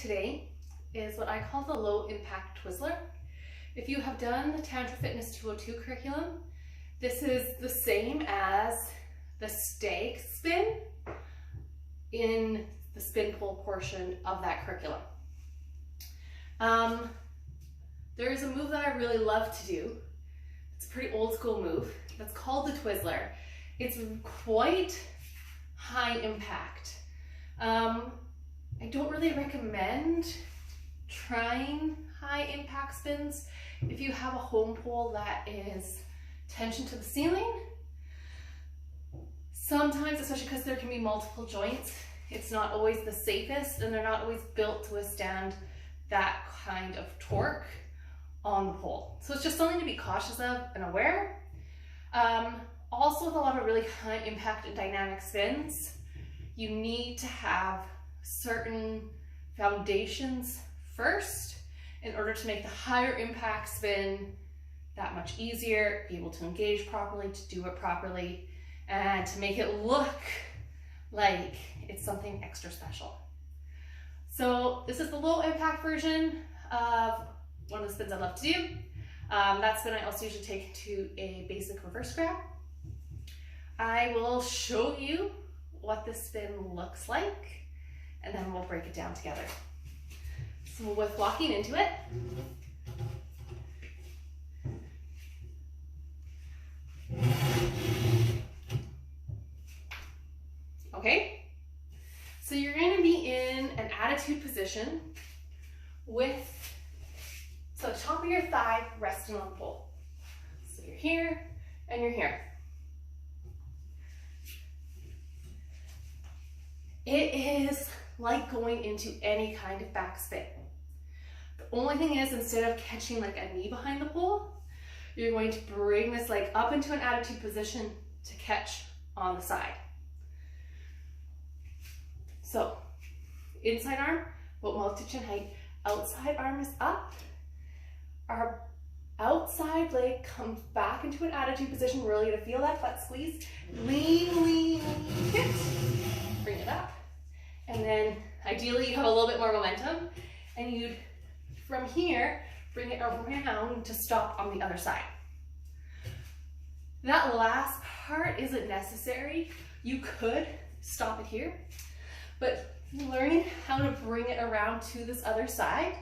today is what I call the low impact Twizzler. If you have done the Tantra Fitness 202 curriculum, this is the same as the stag spin in the spin pull portion of that curriculum. There is a move that I really love to do. It's a pretty old school move. That's called the Twizzler. It's quite high impact. I don't really recommend trying high impact spins if you have a home pole that is tension to the ceiling. Sometimes, especially because there can be multiple joints, it's not always the safest and they're not always built to withstand that kind of torque on the pole. So it's just something to be cautious of and aware. Also, with a lot of really high impact and dynamic spins, you need to have certain foundations first in order to make the higher impact spin that much easier, be able to engage properly, to do it properly, and to make it look like it's something extra special. So this is the low impact version of one of the spins I love to do. That spin I also usually take to a basic reverse grab. I will show you what this spin looks like, and then we'll break it down together. So with walking into it, okay, so you're going to be in an attitude position with the top of your thigh resting on the pole. So you're here and you're here. It is like going into any kind of back spin. The only thing is, instead of catching like a knee behind the pole, you're going to bring this leg up into an attitude position to catch on the side. So inside arm, but mouth to chin height. Outside arm is up. Our outside leg comes back into an attitude position. We're really gonna feel that butt squeeze. Lean, lean, hit. Bring it up. And then ideally you have a little bit more momentum and you'd, from here, bring it around to stop on the other side. That last part isn't necessary. You could stop it here, but learning how to bring it around to this other side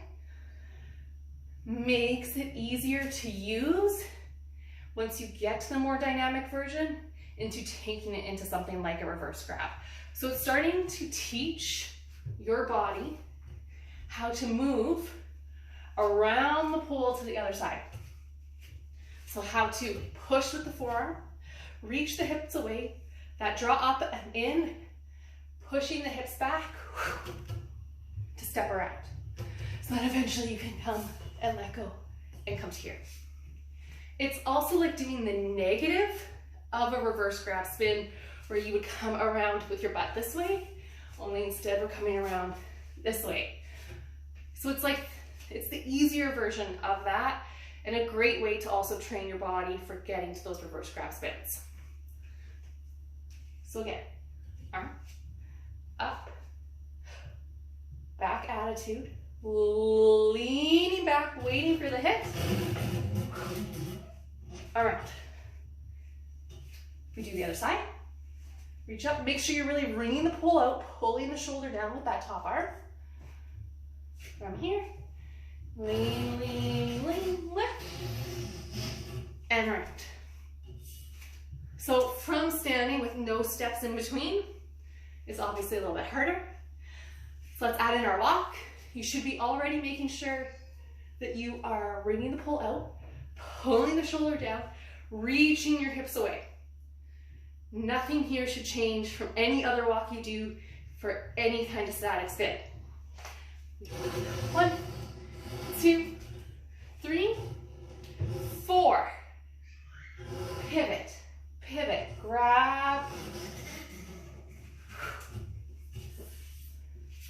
makes it easier to use once you get to the more dynamic version into taking it into something like a reverse grab. So it's starting to teach your body how to move around the pole to the other side. So how to push with the forearm, reach the hips away, that draw up and in, pushing the hips back to step around. So that eventually you can come and let go and come to here. It's also like doing the negative of a reverse grab spin where you would come around with your butt this way, only instead we're coming around this way. So it's like, it's the easier version of that and a great way to also train your body for getting to those reverse grab spins. So again, arm, up, back attitude, leaning back, waiting for the hips, around. We do the other side. Reach up, make sure you're really wringing the pole out, pulling the shoulder down with that top arm. From here, lean, lean, lean, lift, and around. So from standing with no steps in between is obviously a little bit harder. So let's add in our walk. You should be already making sure that you are wringing the pole out, pulling the shoulder down, reaching your hips away. Nothing here should change from any other walk you do for any kind of static spin. 1, 2, 3, 4. Pivot, pivot, grab.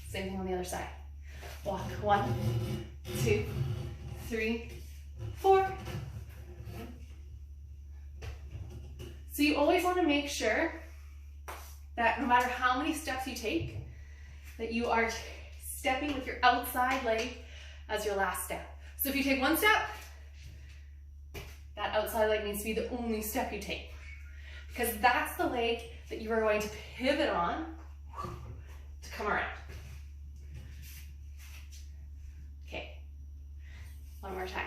Same thing on the other side. Walk, 1, 2, 3, 4. So you always want to make sure that no matter how many steps you take, that you are stepping with your outside leg as your last step. So if you take one step, that outside leg needs to be the only step you take, because that's the leg that you are going to pivot on to come around. Okay, one more time.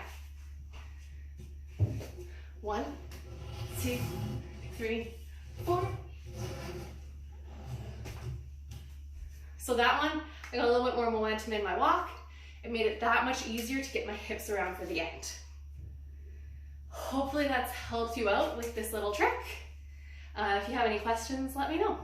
1, 2, 3, 4. So that one, I got a little bit more momentum in my walk. It made it that much easier to get my hips around for the end. Hopefully that's helped you out with this little trick. If you have any questions, let me know.